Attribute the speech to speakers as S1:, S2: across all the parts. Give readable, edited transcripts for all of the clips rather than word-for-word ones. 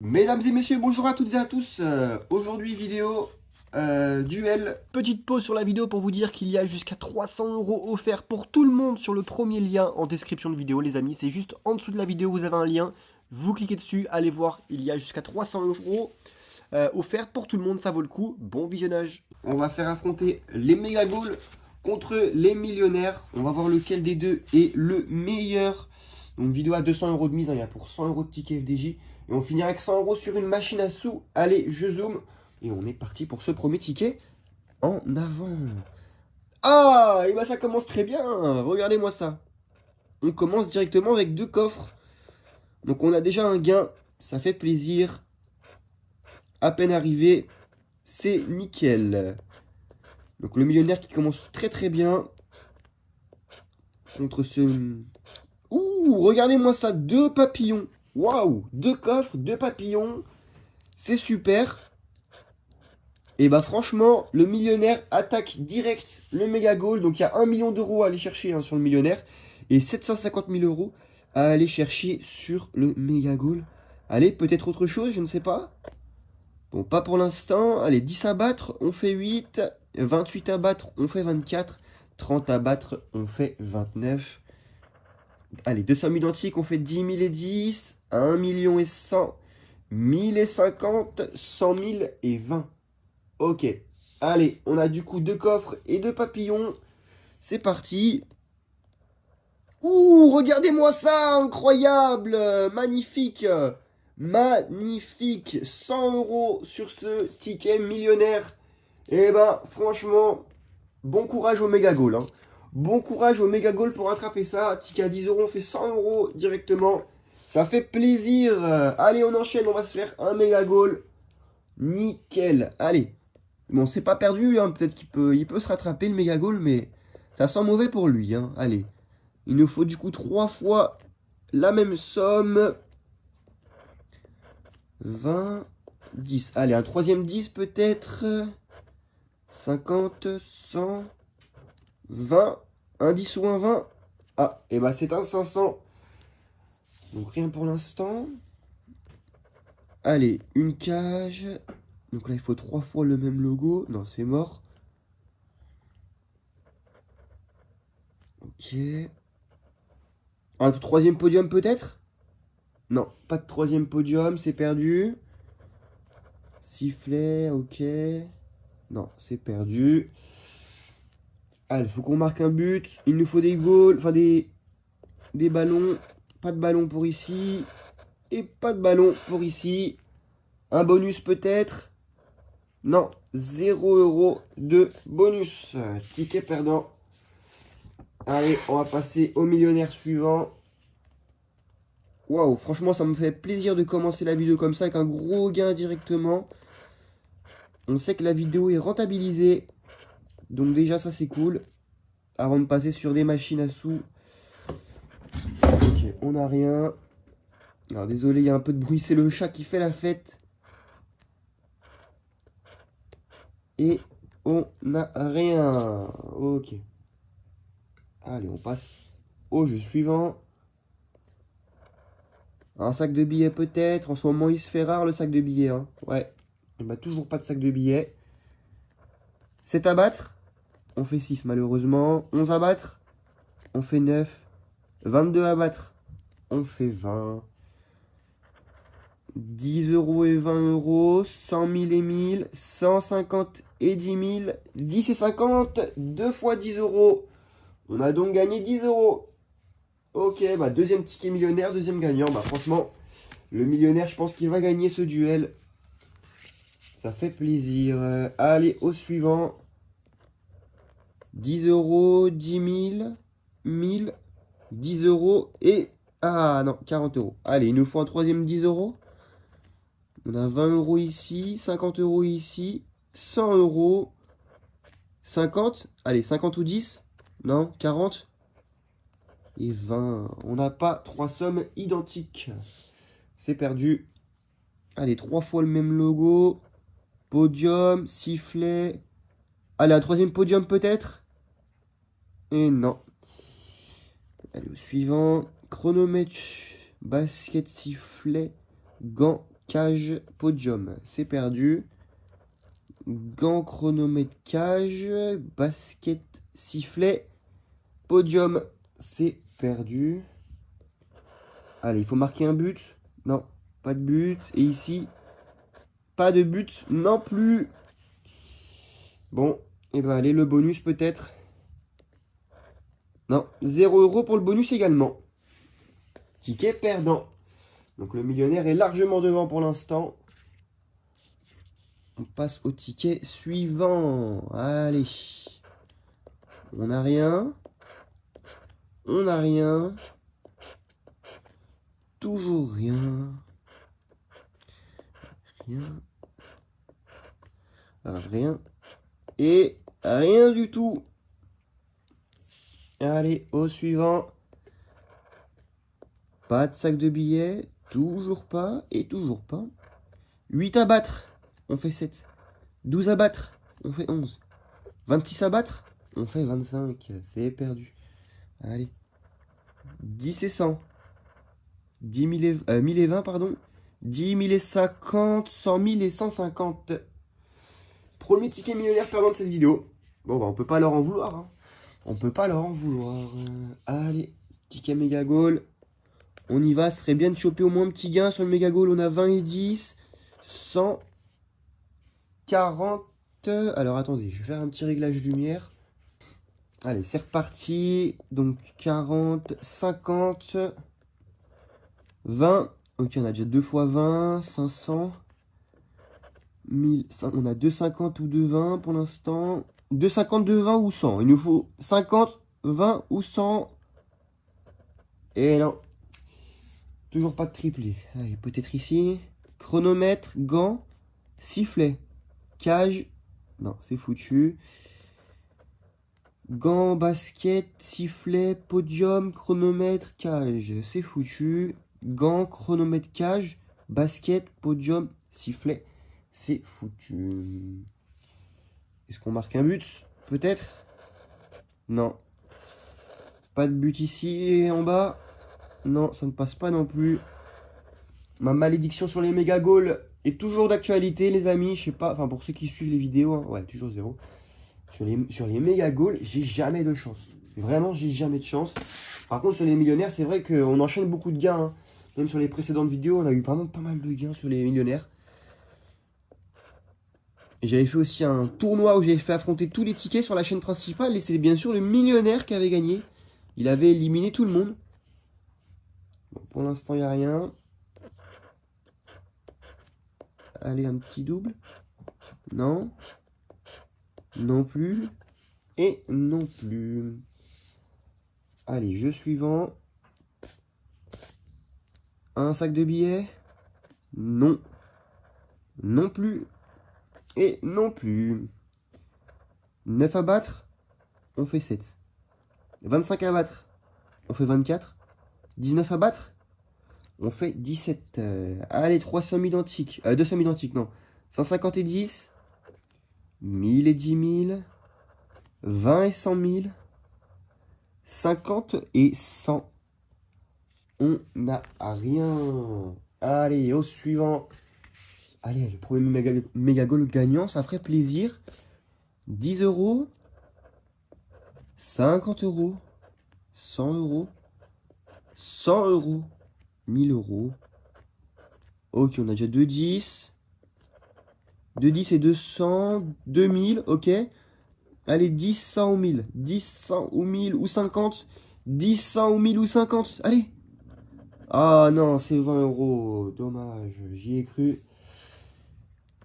S1: Mesdames et messieurs, bonjour à toutes et à tous. Aujourd'hui, vidéo duel. Petite pause sur la vidéo pour vous dire qu'il y a jusqu'à 300 € offerts pour tout le monde sur le premier lien en description de vidéo, les amis. C'est juste en dessous de la vidéo, vous avez un lien. Vous cliquez dessus, allez voir, il y a jusqu'à 300 € offerts pour tout le monde, ça vaut le coup. Bon visionnage. On va faire affronter les méga goals contre les millionnaires. On va voir lequel des deux est le meilleur. Donc vidéo à 200 € de mise, hein, il y a pour 100 € de ticket FDJ. Et on finira avec 100 € sur une machine à sous. Allez, je zoome. Et on est parti pour ce premier ticket. En avant. Ah, et bah ça commence très bien. Regardez-moi ça. On commence directement avec 2 coffres. Donc on a déjà un gain. Ça fait plaisir. À peine arrivé. C'est nickel. Donc le millionnaire qui commence très très bien. Contre ce... Ouh, regardez-moi ça. 2 papillons. Waouh, 2 coffres, 2 papillons. C'est super. Et bah franchement, le millionnaire attaque direct le méga goal. Donc il y a 1 million d'euros à aller chercher, hein, sur le millionnaire. Et 750 000 € à aller chercher sur le méga goal. Allez, peut-être autre chose, je ne sais pas. Bon, pas pour l'instant. Allez, 10 à battre, on fait 8. 28 à battre, on fait 24. 30 à battre, on fait 29. Allez, deux sommes identiques, on fait 10 000 et 10. 1 million et 100. 1000 et 50. 100 000 et 20. Ok, allez, on a du coup 2 coffres et 2 papillons. C'est parti. Ouh, regardez-moi ça, incroyable, magnifique, magnifique. 100 € sur ce ticket millionnaire. Eh ben, franchement, bon courage au méga goal, hein. Bon courage au méga goal pour attraper ça. Ticket à 10 €, on fait 100 € directement. Ça fait plaisir. Allez, on enchaîne, on va se faire un méga goal. Nickel, allez. Bon, c'est pas perdu, hein. Peut-être il peut se rattraper le méga goal, mais ça sent mauvais pour lui, hein. Allez, il nous faut du coup 3 fois la même somme. 20, 10. Allez, un troisième 10 peut-être. 50, 100, 20. Un 10 ou un 20. Ah, et bah c'est un 500. Donc rien pour l'instant. Allez, une cage. Donc là, il faut 3 fois le même logo. Non, c'est mort. Ok. Un troisième podium peut-être? Non, pas de troisième podium, c'est perdu. Sifflet, ok. Non, c'est perdu. Allez, il faut qu'on marque un but. Il nous faut des goals, enfin des ballons. Pas de ballon pour ici. Et pas de ballon pour ici. Un bonus peut-être? Non, 0 € de bonus. Ticket perdant. Allez, on va passer au millionnaire suivant. Waouh, franchement, ça me fait plaisir de commencer la vidéo comme ça avec un gros gain directement. On sait que la vidéo est rentabilisée. Donc déjà, ça c'est cool. Avant de passer sur des machines à sous. Ok, on n'a rien. Alors désolé, il y a un peu de bruit. C'est le chat qui fait la fête. Et on n'a rien. Ok. Allez, on passe au jeu suivant. Un sac de billets peut-être. En ce moment, il se fait rare le sac de billets, hein. Ouais. Bah, toujours pas de sac de billets. 7 à battre. On fait 6 malheureusement. 11 à battre. On fait 9. 22 à battre. On fait 20. 10 € et 20 €. 100 000 et 1000. 150 et 10 000. 10 et 50. 2 fois 10 €. On a donc gagné 10 €. Ok, bah deuxième ticket millionnaire, deuxième gagnant. Bah franchement, le millionnaire, je pense qu'il va gagner ce duel. Ça fait plaisir. Allez, au suivant. 10 €, 10 000, 1000, 10 € et... Ah non, 40 €. Allez, il nous faut un troisième 10 €. On a 20 € ici, 50 € ici, 100 €, 50. Allez, 50 ou 10? Non, 40 et 20. On n'a pas 3 sommes identiques. C'est perdu. Allez, 3 fois le même logo. Podium, sifflet. Allez, un troisième podium peut-être? Et non. Allez, au suivant. Chronomètre, basket, sifflet, gants, cage, podium, c'est perdu. Gant, chronomètre, cage, basket, sifflet, podium, c'est perdu. Allez, il faut marquer un but. Non, pas de but. Et ici, pas de but non plus. Bon, et ben allez, le bonus peut-être. Non, 0 € pour le bonus également. Ticket perdant. Donc le millionnaire est largement devant pour l'instant. On passe au ticket suivant. Allez. On n'a rien. On n'a rien. Toujours rien. Rien. Rien. Et rien du tout. Allez, au suivant. Pas de sac de billets. Toujours pas. Et toujours pas. 8 à battre. On fait 7. 12 à battre. On fait 11. 26 à battre. On fait 25. C'est perdu. Allez. 10 et 100. 10 000 et, 1000 et 20, pardon. 10 000 et 50. 100 000 et 150. Premier ticket millionnaire perdant de cette vidéo. Bon, bah, on peut pas leur en vouloir. Hein. On peut pas leur en vouloir. Allez. Ticket méga goal. On y va. Ce serait bien de choper au moins un petit gain sur le méga goal. On a 20 et 10. 140. Alors attendez, je vais faire un petit réglage de lumière. Allez, c'est reparti. Donc 40, 50, 20. Ok, on a déjà 2 fois 20, 500, 1000. On a 2,50 ou 2,20 pour l'instant. 2,50, 2,20 ou 100. Il nous faut 50, 20 ou 100. Et non. Toujours pas de triplé. Allez, peut-être ici. Chronomètre, gant, sifflet, cage. Non, c'est foutu. Gants, basket, sifflet, podium, chronomètre, cage. C'est foutu. Gants, chronomètre, cage, basket, podium, sifflet. C'est foutu. Est-ce qu'on marque un but? Peut-être? Non. Pas de but ici en bas. Non, ça ne passe pas non plus. Ma malédiction sur les méga goals est toujours d'actualité, les amis. Je sais pas, enfin pour ceux qui suivent les vidéos, hein, ouais, toujours 0. Sur les méga goals, j'ai jamais de chance. Vraiment, j'ai jamais de chance. Par contre, sur les millionnaires, c'est vrai qu'on enchaîne beaucoup de gains. Hein. Même sur les précédentes vidéos, on a eu vraiment pas mal de gains sur les millionnaires. Et j'avais fait aussi un tournoi où j'avais fait affronter tous les tickets sur la chaîne principale. Et c'est bien sûr le millionnaire qui avait gagné. Il avait éliminé tout le monde. Bon, pour l'instant, il n'y a rien. Allez, un petit double. Non. Non plus. Et non plus. Allez, jeu suivant. Un sac de billets. Non. Non plus. Et non plus. 9 à battre. On fait 7. 25 à battre. On fait 24. 19 à battre. On fait 17. Allez, 3 sommes identiques. 2 sommes identiques, non. 150 et 10. 1000 et 10 000. 20 et 100 000. 50 et 100. On n'a rien. Allez, au suivant. Allez, le premier méga goal gagnant, ça ferait plaisir. 10 €. 50 €. 100 €. 100 €. 1000 €. Ok, on a déjà 2 10. 2 10 et 200. 2000, ok. Allez, 10, 100 ou 1000. 10, 100 ou 1000 ou 50. 10, 100 ou 1000 ou 50. Allez. Ah non, c'est 20 €. Dommage, j'y ai cru.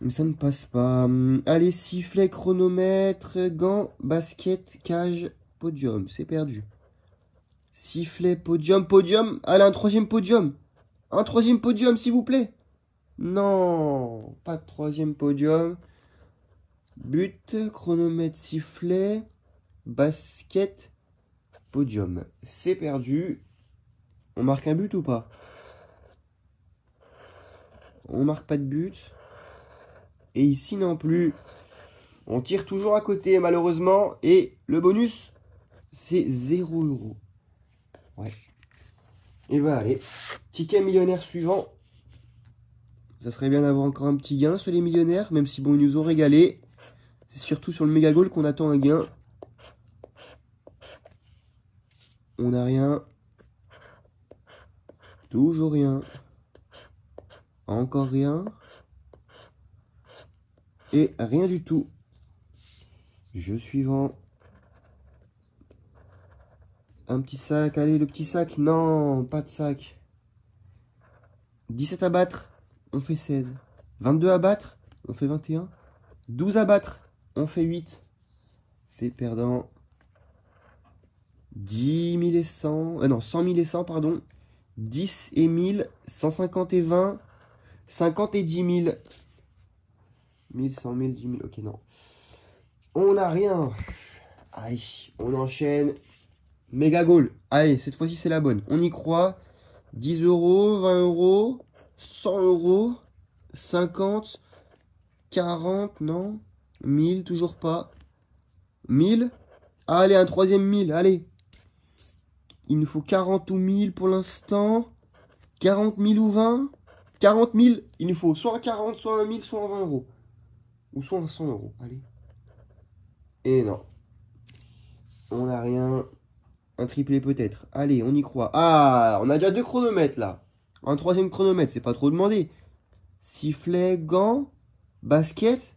S1: Mais ça ne passe pas. Allez, sifflet, chronomètre, gants, basket, cage, podium. C'est perdu. Sifflet, podium, podium. Allez, un troisième podium. Un troisième podium, s'il vous plaît. Non, pas de troisième podium. But, chronomètre, sifflet, basket, podium. C'est perdu. On marque un but ou pas? On marque pas de but. Et ici non plus. On tire toujours à côté malheureusement. Et le bonus, c'est 0 €. Ouais. Et bah allez. Ticket millionnaire suivant. Ça serait bien d'avoir encore un petit gain sur les millionnaires, même si bon, ils nous ont régalé. C'est surtout sur le méga goal qu'on attend un gain. On n'a rien. Toujours rien. Encore rien. Et rien du tout. Jeu suivant. Un petit sac. Allez, le petit sac. Non, pas de sac. 17 à battre. On fait 16. 22 à battre. On fait 21. 12 à battre. On fait 8. C'est perdant. 10 000 et 100. Non, 100 000 et 100, pardon. 10 et 1000. 150 et 20. 50 et 10 000. 1000, 100 000, 10 000. Ok, non. On n'a rien. Allez, on enchaîne. Méga goal. Allez, cette fois-ci, c'est la bonne. On y croit. 10 euros, 20 euros, 100 euros, 50, 40, non. 1000, toujours pas. 1000. Allez, un troisième 1000, allez. Il nous faut 40 ou 1000 pour l'instant. 40 000 ou 20. 40 000, il nous faut soit un 40, soit un 1000, soit un 20 euros. Ou soit un 100 euros, allez. Et non. On n'a rien. Un triplé peut-être. Allez, on y croit. Ah, on a déjà 2 chronomètres là. Un troisième chronomètre, c'est pas trop demandé. Sifflet, gants, basket.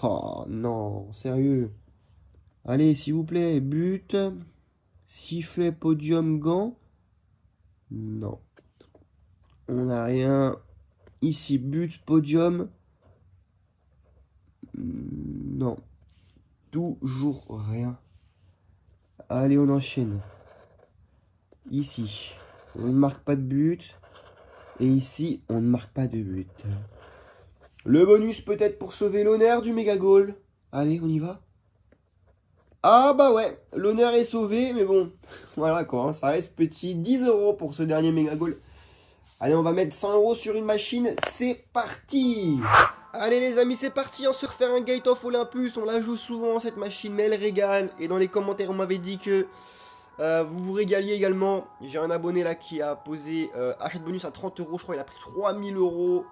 S1: Oh non, sérieux. Allez, s'il vous plaît, but. Sifflet, podium, gants. Non. On n'a rien. Ici, but, podium. Non. Toujours rien. Allez, on enchaîne. Ici, on ne marque pas de but. Et ici, on ne marque pas de but. Le bonus peut-être pour sauver l'honneur du méga goal. Allez, on y va. Ah bah ouais, l'honneur est sauvé, mais bon, voilà quoi, hein, ça reste petit. 10 euros pour ce dernier méga goal. Allez, on va mettre 100 euros sur une machine, c'est parti. Allez les amis, c'est parti, on se refait un Gate of Olympus. On la joue souvent cette machine, mais elle régale. Et dans les commentaires, on m'avait dit que vous vous régaliez également. J'ai un abonné là qui a posé achat de bonus à 30 euros, je crois il a pris 3000 euros.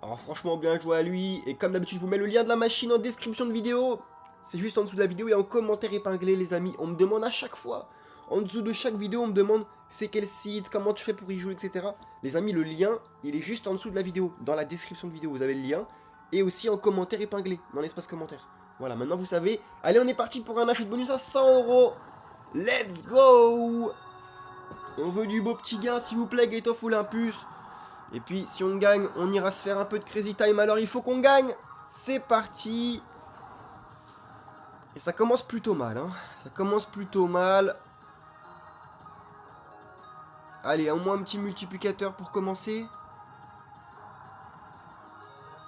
S1: Alors franchement, bien joué à lui. Et comme d'habitude, je vous mets le lien de la machine en description de vidéo. C'est juste en dessous de la vidéo et en commentaire épinglé les amis. On me demande à chaque fois, en dessous de chaque vidéo, on me demande c'est quel site, comment tu fais pour y jouer, etc. Les amis, le lien, il est juste en dessous de la vidéo. Dans la description de vidéo, vous avez le lien. Et aussi en commentaire épinglé, dans l'espace commentaire. Voilà, maintenant vous savez. Allez, on est parti pour un achat de bonus à 100 euros. Let's go. On veut du beau petit gain, s'il vous plaît, Gate of Olympus. Et puis, si on gagne, on ira se faire un peu de crazy time. Alors, il faut qu'on gagne. C'est parti. Et ça commence plutôt mal, hein. Ça commence plutôt mal. Allez, au moins un petit multiplicateur pour commencer.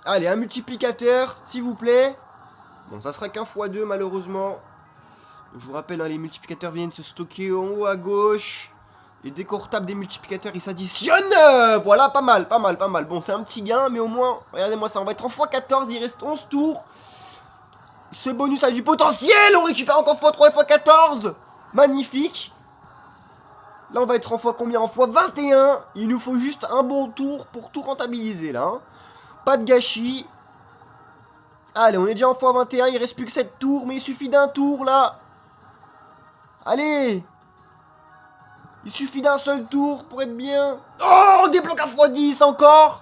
S1: Allez, un multiplicateur, s'il vous plaît. Bon, ça sera qu'un x2, malheureusement. Je vous rappelle, hein, les multiplicateurs viennent se stocker en haut à gauche. Et dès qu'on retape des multiplicateurs, ils s'additionnent. Voilà, pas mal, pas mal, pas mal. Bon, c'est un petit gain, mais au moins, regardez-moi ça, on va être en x14, il reste 11 tours. Ce bonus a du potentiel, on récupère encore x3 et x14. Magnifique. Là, on va être en x combien? En x21. Il nous faut juste un bon tour pour tout rentabiliser, là. Hein. Pas de gâchis. Allez, on est déjà en x21, il reste plus que 7 tours, mais il suffit d'un tour, là. Allez. Il suffit d'un seul tour pour être bien. Oh, on débloque à x10 encore.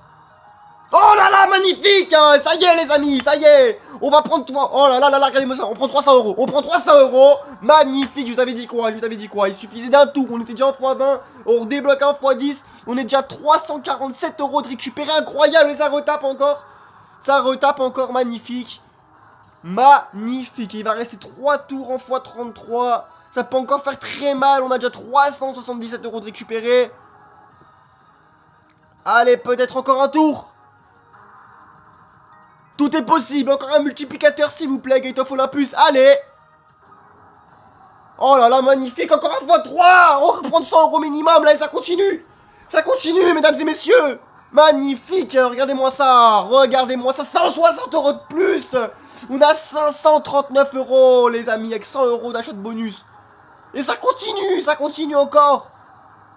S1: Oh là là, magnifique, hein. Ça y est les amis, ça y est. On va prendre 3. Oh là là là là, regardez-moi ça. On prend 300 euros. On prend 300 euros. Magnifique, je vous avais dit quoi, je vous avais dit quoi. Il suffisait d'un tour, on était déjà en x20. On redébloque un x10. On est déjà à 347 euros de récupérer. Incroyable, et ça retape encore. Ça retape encore, magnifique. Magnifique. Il va rester 3 tours en x33. Ça peut encore faire très mal. On a déjà 377 euros de récupérer. Allez, peut-être encore un tour. Tout est possible. Encore un multiplicateur, s'il vous plaît, Gate of Olympus. Allez. Oh là là, magnifique. Encore un x3. On reprend 100 euros minimum, là, et ça continue. Ça continue, mesdames et messieurs. Magnifique. Regardez-moi ça. Regardez-moi ça. 160 euros de plus. On a 539 euros, les amis, avec 100 euros d'achat de bonus. Et ça continue encore.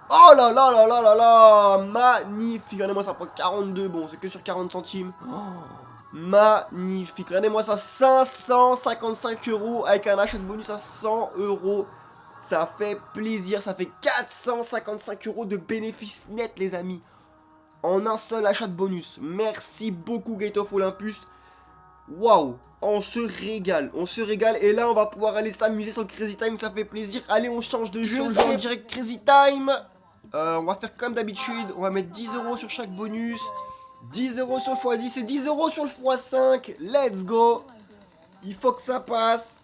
S1: Oh là là là là là là. Magnifique. Regardez-moi ça prend 42. Bon, c'est que sur 40 centimes. Oh, magnifique. Regardez-moi ça. 555 euros avec un achat de bonus à 100 euros. Ça fait plaisir. Ça fait 455 euros de bénéfices nets, les amis. En un seul achat de bonus. Merci beaucoup, Gate of Olympus. Waouh, on se régale, et là on va pouvoir aller s'amuser sur le Crazy Time, ça fait plaisir. Allez, on change de jeu, c'est en direct Crazy Time. On va faire comme d'habitude, on va mettre 10 euros sur chaque bonus, 10 euros sur le x10 et 10 euros sur le x5. Let's go. Il faut que ça passe.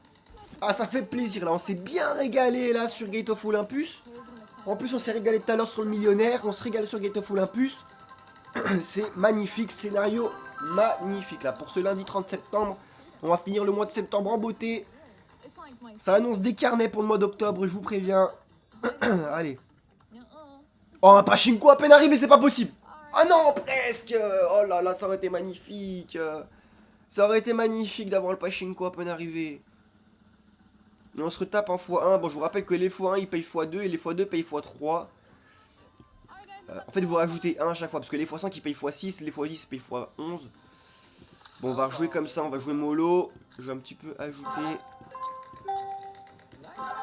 S1: Ah, ça fait plaisir là, on s'est bien régalé là sur Gate of Olympus. En plus on s'est régalé tout à l'heure sur le millionnaire, on se régale sur Gate of Olympus. C'est magnifique, scénario magnifique là. Pour ce lundi 30 septembre, on va finir le mois de septembre en beauté. Ça annonce des carnets pour le mois d'octobre, je vous préviens. Allez. Oh, un pachinko à peine arrivé, c'est pas possible. Ah non, presque. Oh là là, ça aurait été magnifique. Ça aurait été magnifique d'avoir le pachinko à peine arrivé. Mais on se retape en x1. Bon, je vous rappelle que les x1 ils payent x2 et les x2 payent x3. En fait, vous rajoutez 1 à chaque fois, parce que les x5 ils payent x6, les x10 ils payent x11. Bon, on va rejouer comme ça, on va jouer mollo. Je vais un petit peu ajouter.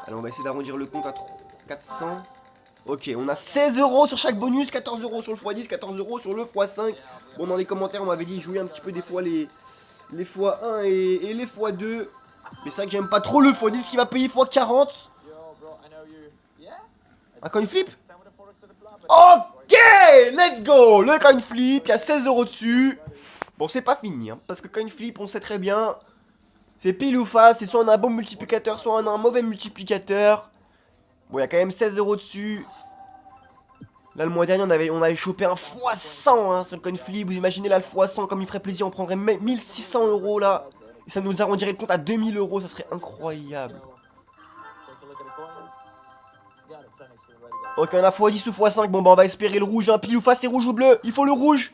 S1: Allez, on va essayer d'arrondir le compte à 400. Ok, on a 16 euros sur chaque bonus, 14 euros sur le x10, 14 euros sur le x5. Bon, dans les commentaires, on m'avait dit jouer un petit peu des fois les x1 et les x2. Mais c'est vrai que j'aime pas trop le x10 qui va payer x40. Un coin flip? Ok, let's go. Le coin flip, il y a 16 euros dessus. Bon, c'est pas fini, hein, parce que coin flip, on sait très bien, c'est pile ou face, c'est soit on a un bon multiplicateur, soit on a un mauvais multiplicateur. Bon, il y a quand même 16 euros dessus. Là, le mois dernier, on avait chopé un x100 hein, sur le coin flip. Vous imaginez là le x100, comme il ferait plaisir, on prendrait 1600 euros là. Et ça nous arrondirait le compte à 2000 euros, ça serait incroyable. Ok, on a x10 ou x5, bon bah on va espérer le rouge, hein, pile ou face, c'est rouge ou bleu, il faut le rouge.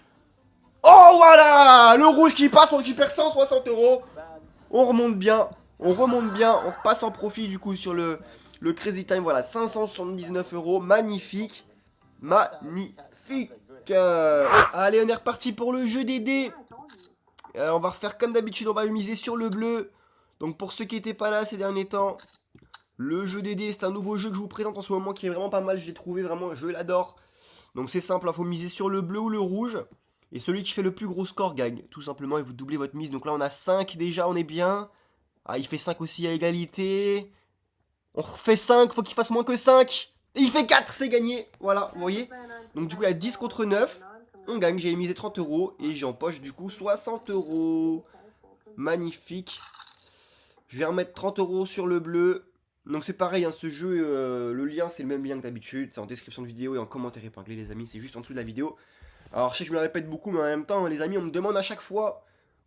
S1: Oh voilà, le rouge qui passe, on récupère 160 euros. On remonte bien, on repasse en profit du coup sur le Crazy Time, voilà, 579 euros, magnifique, magnifique. Allez, on est reparti pour le jeu des dés. On va refaire comme d'habitude, on va miser sur le bleu. Donc pour ceux qui n'étaient pas là ces derniers temps, le jeu des dés, c'est un nouveau jeu que je vous présente en ce moment qui est vraiment pas mal, je l'ai trouvé vraiment, je l'adore. Donc c'est simple, il faut miser sur le bleu ou le rouge. Et celui qui fait le plus gros score gagne, tout simplement, et vous doublez votre mise. Donc là on a 5 déjà, on est bien. Ah, il fait 5 aussi à égalité. On refait 5, faut qu'il fasse moins que 5. Et il fait 4, c'est gagné. Voilà, vous voyez. Donc du coup il y a 10 contre 9. On gagne, j'ai misé 30 euros. Et j'empoche du coup 60 euros. Magnifique. Je vais remettre 30 euros sur le bleu. Donc c'est pareil, hein, ce jeu, le lien c'est le même lien que d'habitude. C'est en description de vidéo et en commentaire épinglé les amis. C'est juste en dessous de la vidéo. Alors je sais que je me répète beaucoup, mais en même temps, les amis, on me demande à chaque fois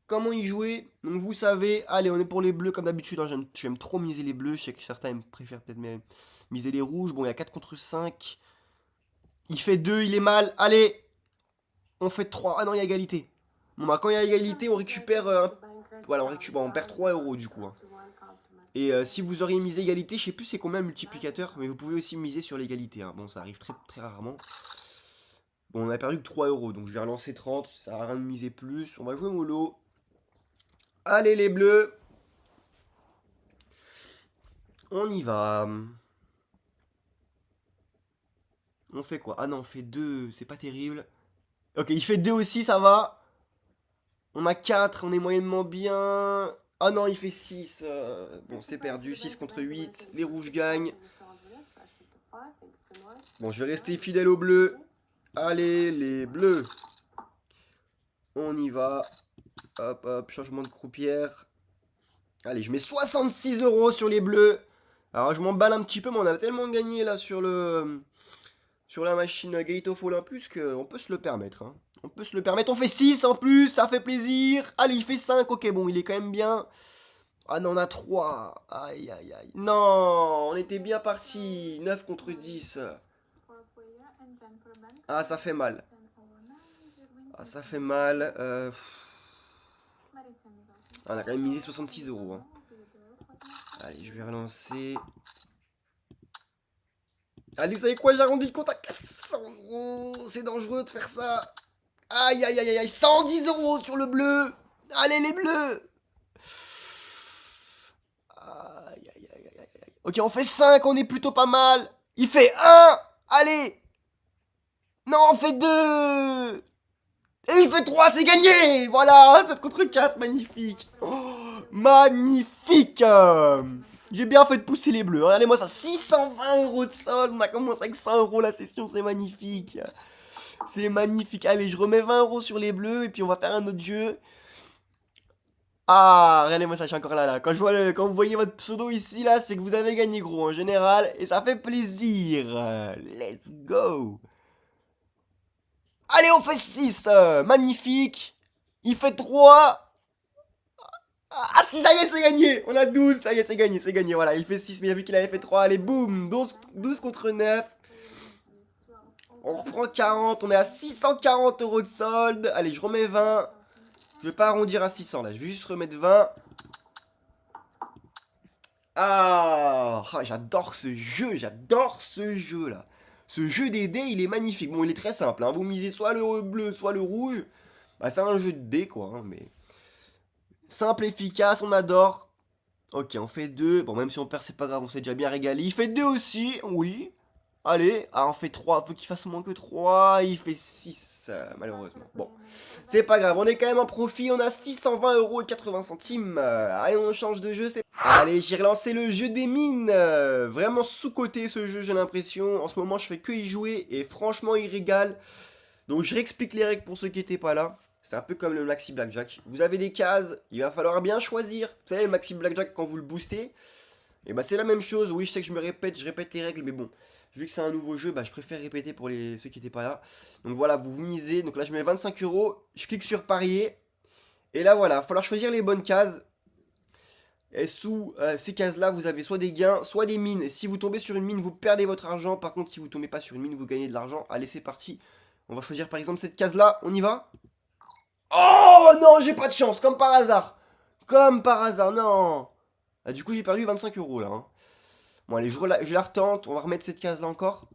S1: comment y jouer. Donc vous savez, allez, on est pour les bleus comme d'habitude. Hein, j'aime trop miser les bleus. Je sais que certains préfèrent peut-être miser les rouges. Bon, il y a 4 contre 5. Il fait 2, il est mal. Allez, on fait 3. Ah non, il y a égalité. Bon, bah quand il y a égalité, on récupère... voilà, on perd 3 euros du coup. Hein. Et si vous auriez misé égalité, je sais plus c'est combien le multiplicateur, mais vous pouvez aussi miser sur l'égalité. Hein. Bon, ça arrive très, très rarement. Bon, on a perdu que 3 euros, donc je vais relancer 30, ça sert à rien de miser plus. On va jouer mollo. Allez les bleus. On y va. On fait quoi? Ah non, on fait 2, c'est pas terrible. Ok, il fait 2 aussi, ça va. On a 4, on est moyennement bien. Ah non, il fait 6. Bon, c'est perdu, 6 contre 8. Les rouges gagnent. Bon, je vais rester fidèle aux bleus. Allez, les bleus. On y va. Hop, hop, changement de croupière. Allez, je mets 66 euros sur les bleus. Alors, je m'emballe un petit peu, mais on a tellement gagné là sur la machine Gate of Olympus qu'on peut se le permettre. Hein. On peut se le permettre. On fait 6 en plus, ça fait plaisir. Allez, il fait 5. Ok, bon, il est quand même bien. Ah non, on a 3. Aïe, aïe, aïe. Non, on était bien parti. 9 contre 10. Ah, ça fait mal. Ah, ça fait mal. On a quand même misé 66 euros. Hein. Allez, je vais relancer. Allez, vous savez quoi, j'arrondis le compte à 400 euros. C'est dangereux de faire ça. Aïe, aïe, aïe, aïe, 110 euros sur le bleu. Allez, les bleus. Aïe, aïe, aïe, aïe, aïe. Ok, on fait 5, on est plutôt pas mal. Il fait 1. Allez. Non, on fait 2. Et il fait 3, c'est gagné. Voilà, 7 contre 4, magnifique. Oh, magnifique. J'ai bien fait de pousser les bleus. Regardez-moi ça, 620 euros de solde. On a commencé avec 100 euros la session, c'est magnifique. C'est magnifique. Allez, je remets 20 euros sur les bleus et puis on va faire un autre jeu. Ah, regardez-moi ça, je suis encore là. Quand vous voyez votre pseudo ici, là, c'est que vous avez gagné gros en général. Et ça fait plaisir. Let's go. Allez, on fait 6. Magnifique. Il fait 3. Ah si, ça y est, c'est gagné. On a 12, ça y est, c'est gagné, voilà. Il fait 6, mais il a vu qu'il avait fait 3. Allez, boum, 12 contre 9. On reprend 40, on est à 640 euros de solde. Allez, je remets 20. Je vais pas arrondir à 600, là. Je vais juste remettre 20. J'adore ce jeu, là. Ce jeu des dés, il est magnifique. Bon, il est très simple, hein. Vous misez soit le bleu, soit le rouge. Bah, c'est un jeu de dés, quoi, hein, mais... Simple, efficace, on adore. Ok, on fait 2. Bon, même si on perd, c'est pas grave, on s'est déjà bien régalé. Il fait 2 aussi, oui. Allez, on fait 3. Faut qu'il fasse moins que 3. Il fait 6, malheureusement. Bon, c'est pas grave, on est quand même en profit. On a 620 euros et 80 centimes. Allez, on change de jeu. Allez, j'ai relancé le jeu des mines. Vraiment sous-coté ce jeu, j'ai l'impression. En ce moment, je fais que y jouer. Et franchement, il régale. Donc, je réexplique les règles pour ceux qui n'étaient pas là. C'est un peu comme le Maxi Blackjack. Vous avez des cases, il va falloir bien choisir. Vous savez, le Maxi Blackjack, quand vous le boostez, et bah c'est la même chose. Oui, je sais que je répète les règles, mais bon, vu que c'est un nouveau jeu, bah je préfère répéter pour ceux qui n'étaient pas là. Donc voilà, vous misez. Donc là, je mets 25 euros. Je clique sur parier. Et là, voilà, il va falloir choisir les bonnes cases. Et sous ces cases-là, vous avez soit des gains, soit des mines. Et si vous tombez sur une mine, vous perdez votre argent. Par contre, si vous tombez pas sur une mine, vous gagnez de l'argent. Allez, c'est parti. On va choisir par exemple cette case-là. On y va? Oh non, j'ai pas de chance, comme par hasard. Comme par hasard, non. Ah, du coup, j'ai perdu 25 euros là, hein. Bon, allez, je la retente. On va remettre cette case là encore.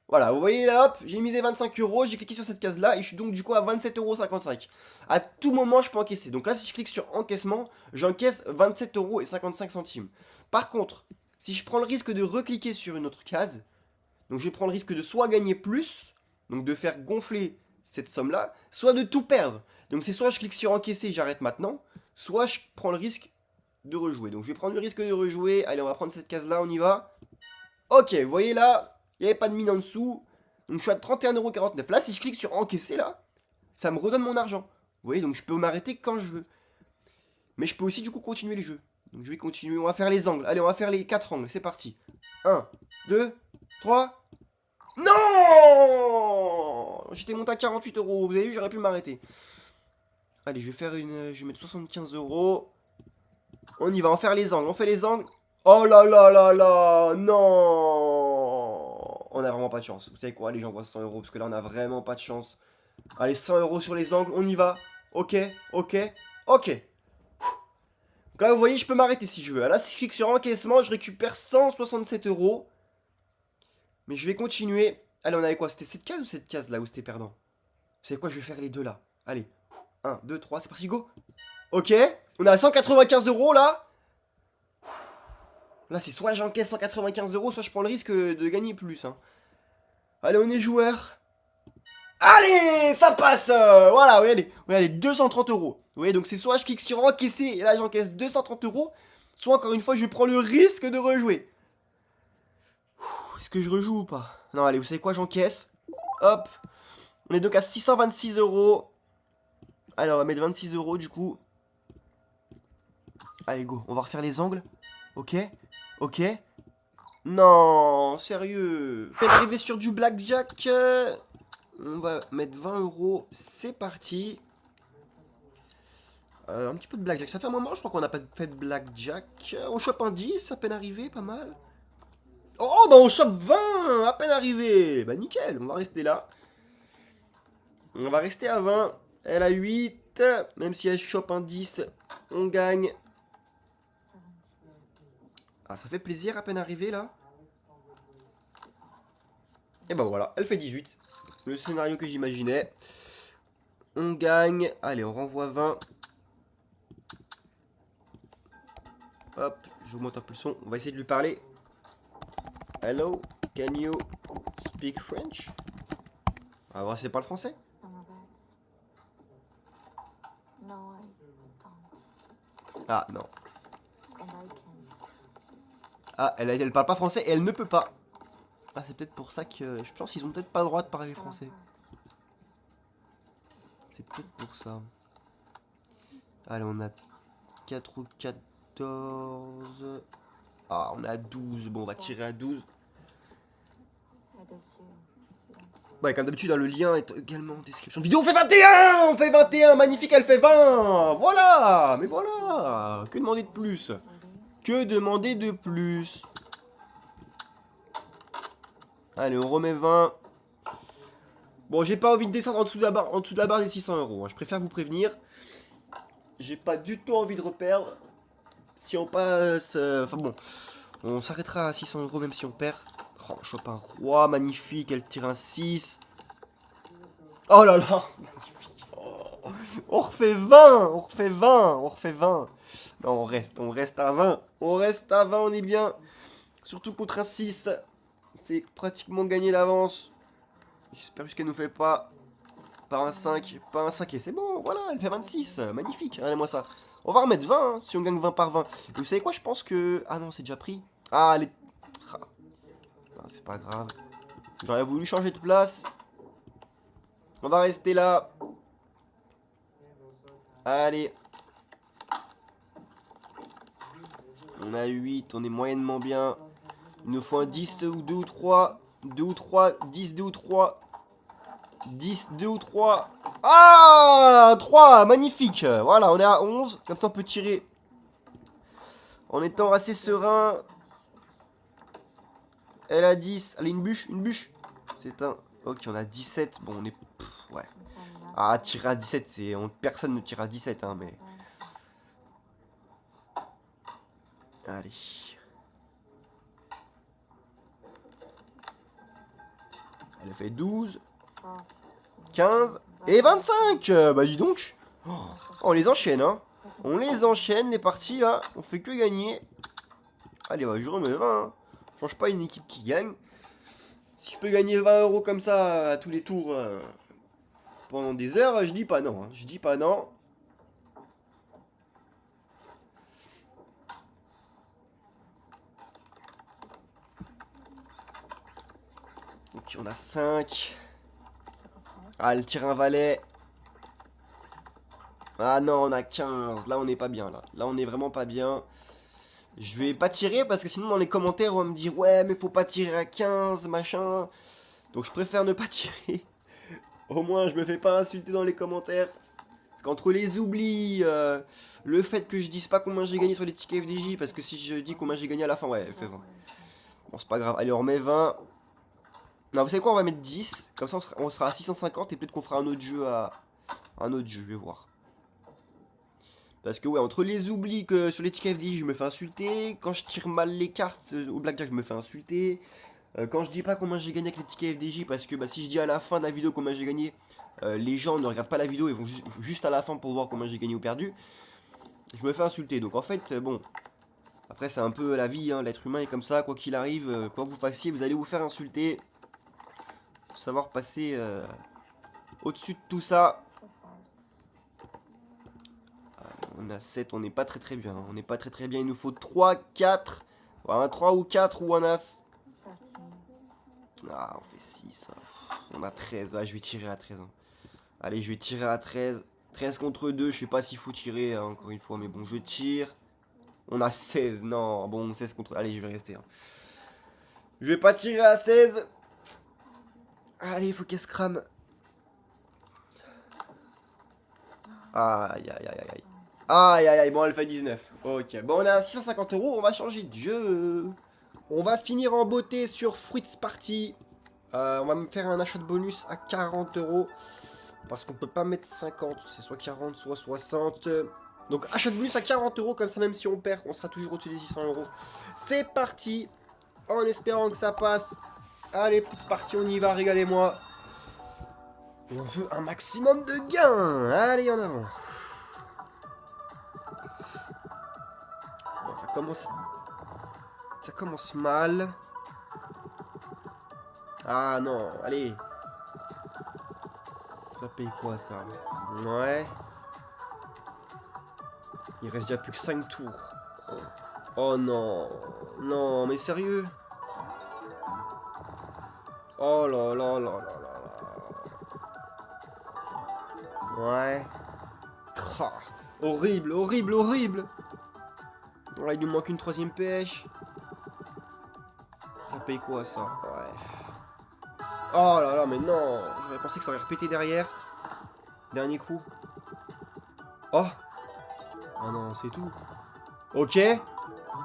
S1: Voilà, vous voyez là, hop, j'ai misé 25 euros. J'ai cliqué sur cette case là et je suis donc du coup à 27,55 €. À tout moment, je peux encaisser. Donc là, si je clique sur encaissement, j'encaisse 27,55 €. Par contre, si je prends le risque de recliquer sur une autre case, donc je prends le risque de soit gagner plus, donc de faire gonfler cette somme-là, soit de tout perdre. Donc c'est soit je clique sur encaisser, j'arrête maintenant, soit je prends le risque de rejouer. Donc je vais prendre le risque de rejouer. Allez, on va prendre cette case-là, on y va. Ok, vous voyez là, il n'y avait pas de mine en dessous. Donc je suis à 31,49 €. Là, si je clique sur encaisser, là, ça me redonne mon argent. Vous voyez, donc je peux m'arrêter quand je veux. Mais je peux aussi du coup continuer les jeux. Donc je vais continuer, on va faire les angles. Allez, on va faire les 4 angles, c'est parti. 1, 2, 3... Non! J'étais monté à 48 euros. Vous avez vu, j'aurais pu m'arrêter. Allez, je vais faire une. Je vais mettre 75 euros. On y va, on va faire les angles. On fait les angles. Oh là là là là! Non! On a vraiment pas de chance. Vous savez quoi? Allez, j'envoie 100 euros parce que là, on a vraiment pas de chance. Allez, 100 euros sur les angles. On y va. Ok, ok, ok. Donc là, vous voyez, je peux m'arrêter si je veux. Là, si je clique sur encaissement, je récupère 167 euros. Mais je vais continuer. Allez, on avait quoi? C'était cette case ou cette case là où c'était perdant? Vous savez quoi? Je vais faire les deux là. Allez. 1, 2, 3, c'est parti, go. Ok. On a 195 euros là. Là, c'est soit j'encaisse 195 euros, soit je prends le risque de gagner plus, hein. Allez, on est joueur. Allez, ça passe. Voilà, regardez, 230 euros. Vous voyez, donc c'est soit je clique sur encaisser et là j'encaisse 230 euros, soit encore une fois je prends le risque de rejouer. Est-ce que je rejoue ou pas? Non, allez, vous savez quoi, j'encaisse. Hop. On est donc à 626 euros. Allez, on va mettre 26 euros du coup. Allez, go. On va refaire les angles. Ok. Ok. Non, sérieux. On est arrivé sur du blackjack. On va mettre 20 euros. C'est parti. Un petit peu de blackjack. Ça fait un moment, je crois qu'on n'a pas fait de blackjack. On chope un 10, à peine arrivé, pas mal. Oh, bah on chope 20, à peine arrivé. Bah nickel, on va rester là. On va rester à 20. Elle a 8. Même si elle chope un 10, on gagne. Ah, ça fait plaisir à peine arrivé là. Et ben voilà, elle fait 18. Le scénario que j'imaginais. On gagne. Allez, on renvoie 20. Hop, j'augmente un peu le son. On va essayer de lui parler. Hello, can you speak French? On va voir si c'est pas le français. Ah non. Ah, elle parle pas français et elle ne peut pas. Ah, c'est peut-être pour ça que je pense qu'ils ont peut-être pas le droit de parler français. C'est peut-être pour ça. Allez, on a 4 ou 14. Ah, on a 12. Bon, on va tirer à 12. Ouais, comme d'habitude, hein, le lien est également en description de vidéo. On fait 21! On fait 21! Magnifique, elle fait 20! Voilà! Mais voilà! Que demander de plus? Que demander de plus? Allez, on remet 20. Bon, j'ai pas envie de descendre en dessous de la barre des 600 euros. Hein. Je préfère vous prévenir. J'ai pas du tout envie de reperdre. Si on passe... Enfin bon, on s'arrêtera à 600 euros même si on perd. Oh, on chope un roi, magnifique. Elle tire un 6. Oh là là! Magnifique. Oh. On refait 20! On refait 20! On refait 20! Non, on reste à 20. On reste à 20, on est bien. Surtout contre un 6. C'est pratiquement gagné d'avance. J'espère juste qu'elle nous fait pas un 5. Pas un 5 et c'est bon, voilà, elle fait 26. Magnifique, regardez-moi ça. On va remettre 20 hein, si on gagne 20 par 20. Et vous savez quoi, je pense que... Ah non, c'est déjà pris. Ah, elle est... Ah. C'est pas grave. J'aurais voulu changer de place. On va rester là. Allez. On a 8, on est moyennement bien. Il nous faut un 10 ou 2 ou 3. 2 ou 3, 10, 2 ou 3. 10, 2 ou 3. Ah 3, magnifique. Voilà, on est à 11. Comme ça, on peut tirer en étant assez serein. Elle a 10. Allez, une bûche, une bûche. C'est un... Ok, on a 17. Bon, on est... Pff, ouais. Ah, tirer à 17, c'est... Personne ne tire à 17, hein, mais... Allez. Elle fait 12. 15 et 25. Bah dis donc. Oh, on les enchaîne, hein. On les enchaîne, les parties, là. On fait que gagner. Allez, bah, je remets 20. Hein. Change pas une équipe qui gagne. Si je peux gagner 20 euros comme ça à tous les tours pendant des heures, je dis pas non. Hein. Je dis pas non. Ok, on a 5. Ah, elle tire un valet. Ah non, on a 15. Là, on n'est pas bien. Là, on est vraiment pas bien. Je vais pas tirer parce que sinon, dans les commentaires, on va me dire ouais, mais faut pas tirer à 15, machin. Donc, je préfère ne pas tirer. Au moins, je me fais pas insulter dans les commentaires. Parce qu'entre les oublis, le fait que je dise pas combien j'ai gagné sur les tickets FDJ, parce que si je dis combien j'ai gagné à la fin, ouais, elle fait 20. Bon, c'est pas grave. Allez, on remet 20. Non, vous savez quoi, on va mettre 10. Comme ça, on sera à 650 et peut-être qu'on fera un autre jeu à... Un autre jeu, je vais voir. Parce que ouais, entre les oublis que sur les tickets FDJ, je me fais insulter. Quand je tire mal les cartes au blackjack, je me fais insulter. Quand je dis pas combien j'ai gagné avec les tickets FDJ, parce que bah, si je dis à la fin de la vidéo combien j'ai gagné, les gens ne regardent pas la vidéo, ils vont juste à la fin pour voir combien j'ai gagné ou perdu. Je me fais insulter. Donc en fait, bon, après c'est un peu la vie, hein, l'être humain est comme ça, quoi qu'il arrive, quoi que vous fassiez, vous allez vous faire insulter. Faut savoir passer au-dessus de tout ça. On a 7, on n'est pas très bien. On n'est pas très bien. Il nous faut 3, 4. Voilà, un 3 ou 4 ou un as. Ah, on fait 6. On a 13. Ah, je vais tirer à 13. Hein. Allez, je vais tirer à 13. 13 contre 2. Je sais pas s'il faut tirer, hein, encore une fois. Mais bon, je tire. On a 16. Non, bon, 16 contre... Allez, je vais rester. Hein. Je vais pas tirer à 16. Allez, il faut qu'elle se crame. Aïe, aïe, aïe, aïe. Aïe aïe aïe, bon elle fait 19. Ok, bon on est à 650 euros, on va changer de jeu. On va finir en beauté sur Fruits Party. On va me faire un achat de bonus à 40 euros. Parce qu'on peut pas mettre 50, c'est soit 40, soit 60. Donc achat de bonus à 40 euros, comme ça même si on perd, on sera toujours au-dessus des 600 euros. C'est parti, en espérant que ça passe. Allez, c'est parti, on y va, régalez-moi. On veut un maximum de gains. Allez, en avant. Bon, ça commence mal. Ah non, allez. Ça paye quoi, ça? Ouais. Il reste déjà plus que 5 tours. Oh non. Non, mais sérieux? Oh là là là là là. Ouais. Ah, horrible, horrible, horrible. Ouais, il nous manque une troisième pêche. Ça paye quoi, ça? Ouais. Oh là là, mais non. J'aurais pensé que ça aurait répété derrière. Dernier coup. Oh. Oh non, c'est tout. Ok.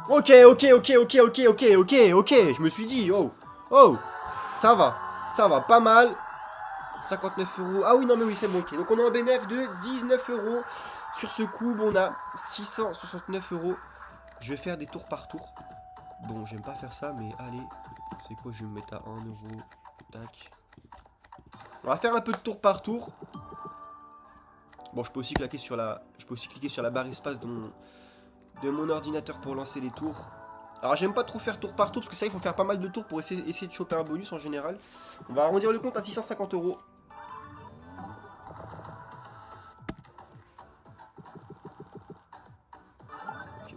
S1: Ok, ok, ok, ok, ok, ok, ok, ok. Je me suis dit, oh. Oh. Ça va, pas mal. 59 euros. Ah oui, non, mais oui, c'est bon, ok. Donc on a un bénéfice de 19 euros. Sur ce coup, bon, on a 669 euros. Je vais faire des tours par tour. Bon, j'aime pas faire ça, mais allez. C'est quoi, je vais me mettre à 1 euro. Tac. On va faire un peu de tour par tour. Bon, je peux aussi cliquer sur la barre espace de mon ordinateur pour lancer les tours. Alors, j'aime pas trop faire tour par tour, parce que ça, il faut faire pas mal de tours pour essayer de choper un bonus en général. On va arrondir le compte à 650 euros.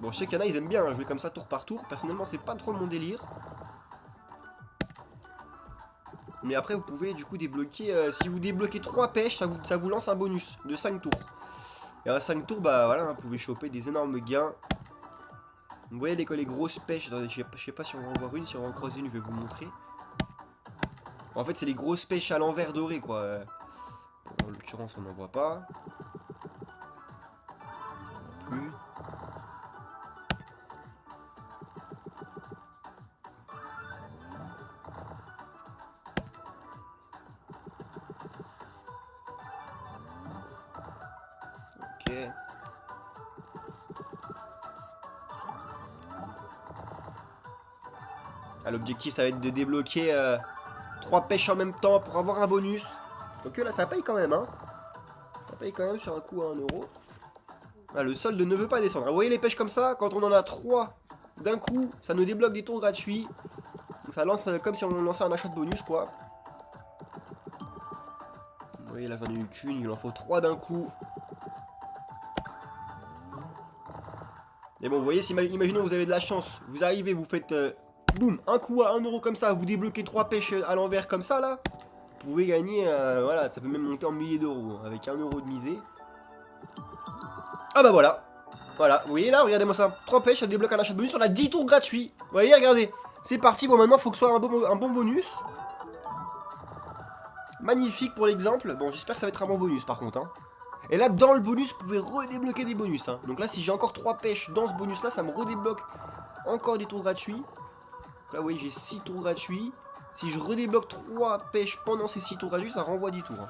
S1: Bon, je sais qu'il y en a, ils aiment bien jouer comme ça tour par tour. Personnellement, c'est pas trop mon délire. Mais après, vous pouvez du coup débloquer. Si vous débloquez 3 pêches, ça vous lance un bonus de 5 tours. Et à 5 tours, bah voilà, vous pouvez choper des énormes gains. Vous voyez les grosses pêches. Attendez, je sais pas si on va en voir une. Si on va en croiser une, je vais vous montrer. En fait, c'est les grosses pêches à l'envers dorées, quoi. En l'occurrence, on n'en voit pas. Non plus. Ok. Ah, l'objectif, ça va être de débloquer 3 pêches en même temps pour avoir un bonus. Donc là, ça paye quand même, hein. Ça paye quand même sur un coup à 1 euro. Ah, le solde ne veut pas descendre. Vous voyez les pêches comme ça, quand on en a 3 d'un coup, ça nous débloque des tours gratuits. Donc ça lance comme si on lançait un achat de bonus, quoi. Vous voyez, là j'en ai eu qu'une, il en faut 3 d'un coup. Et bon, vous voyez, si imaginons vous avez de la chance, vous arrivez, vous faites boum, un coup à 1 euro comme ça, vous débloquez 3 pêches à l'envers comme ça, là. Vous pouvez gagner, voilà, ça peut même monter en milliers d'euros, hein, avec 1 euro de misée. Ah bah voilà. Voilà, vous voyez là, regardez-moi ça. 3 pêches, ça débloque un achat de bonus, on a 10 tours gratuits. Vous voyez, regardez. C'est parti, bon maintenant, il faut que ce soit un bon bonus. Magnifique pour l'exemple. Bon, j'espère que ça va être un bon bonus par contre, hein. Et là, dans le bonus, vous pouvez redébloquer des bonus, hein. Donc là, si j'ai encore 3 pêches dans ce bonus-là, ça me redébloque encore des tours gratuits. Donc là, vous voyez, j'ai 6 tours gratuits. Si je redébloque 3 pêches pendant ces 6 tours gratuits, ça renvoie 10 tours, hein.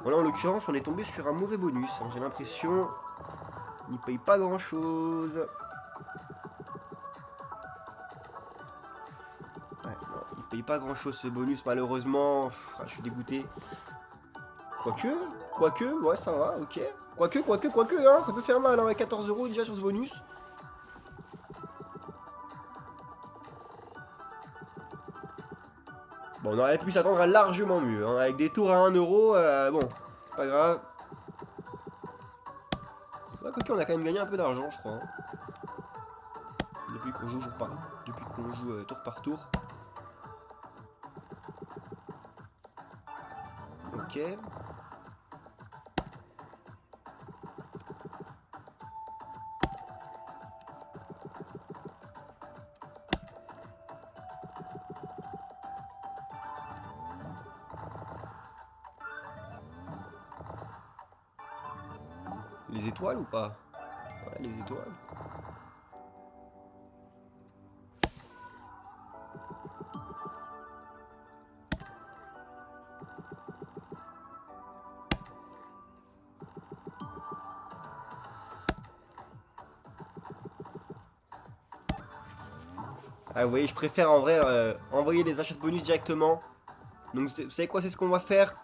S1: Voilà, en l'occurrence, on est tombé sur un mauvais bonus, hein. J'ai l'impression... Il ne paye pas grand-chose. Ouais, non, il paye pas grand-chose ce bonus, malheureusement. Pff, je suis dégoûté. Quoique, ouais, ça va, ok. Quoique, hein, ça peut faire mal, hein, 14 euros déjà sur ce bonus. Bon, on aurait pu s'attendre à largement mieux, hein, avec des tours à 1 euro, bon, c'est pas grave. Ouais, quoique, on a quand même gagné un peu d'argent, je crois, hein. Depuis qu'on joue tour par tour. Ok. Les étoiles ou pas? Ouais, les étoiles. Ah vous voyez, je préfère en vrai envoyer les achats de bonus directement. Donc vous savez quoi, c'est ce qu'on va faire.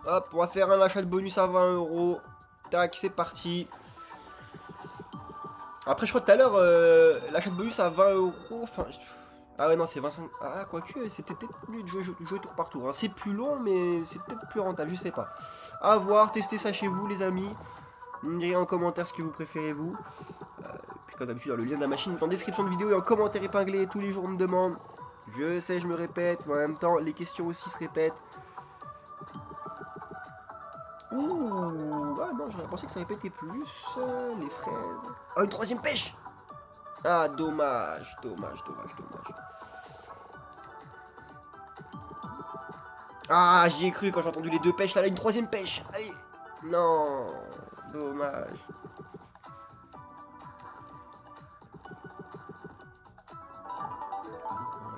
S1: Hop, on va faire un achat de bonus à 20 €. Tac, c'est parti. Après je crois tout à l'heure, l'achat de bonus à 20 €. Enfin... Ah ouais non c'est 25... Ah quoique c'était peut-être mieux de jouer tour par tour. Hein. C'est plus long mais c'est peut-être plus rentable, je sais pas. À voir, testez ça chez vous les amis. Vous me direz en commentaire ce que vous préférez vous. Puis comme d'habitude le lien de la machine est en description de vidéo et en commentaire épinglé. Tous les jours on me demande. Je sais, je me répète, mais en même temps les questions aussi se répètent. Ouh, ah non, j'aurais pensé que ça répétait plus, les fraises. Oh, une troisième pêche. Ah, dommage, dommage. Ah, j'y ai cru quand j'ai entendu les deux pêches, là, une troisième pêche. Allez, non, dommage.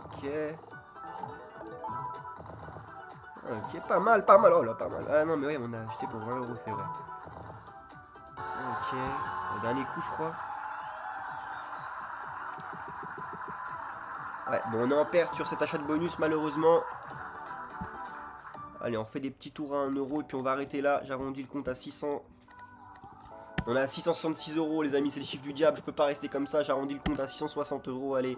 S1: Ok. Ok, pas mal, oh là, pas mal. Ah non, mais ouais, on a acheté pour 20 €, c'est vrai. Ok, le dernier coup, je crois. Ouais, bon, on est en perte sur cet achat de bonus, malheureusement. Allez, on refait des petits tours à 1 € et puis on va arrêter là. J'arrondis le compte à 600. On est à 666 €, les amis, c'est le chiffre du diable. Je peux pas rester comme ça. J'arrondis le compte à 660 €. Allez.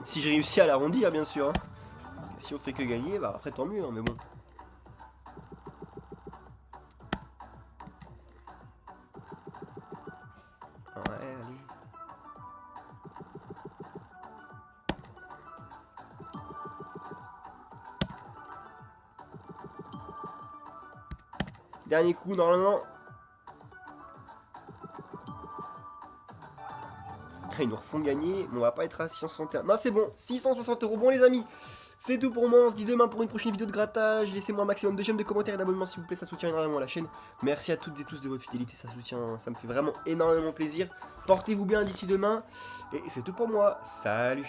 S1: Si j'ai réussi à l'arrondir, bien sûr. Hein. Si on fait que gagner, bah après tant mieux, hein, mais bon. Ouais, allez. Dernier coup, normalement. Ils nous refont gagner, mais on va pas être à 661. Non, c'est bon, 660 €. Bon, les amis, c'est tout pour moi. On se dit demain pour une prochaine vidéo de grattage. Laissez-moi un maximum de j'aime, de commentaires et d'abonnements s'il vous plaît, ça soutient énormément la chaîne. Merci à toutes et tous de votre fidélité, ça me fait vraiment énormément plaisir. Portez-vous bien d'ici demain. Et c'est tout pour moi. Salut!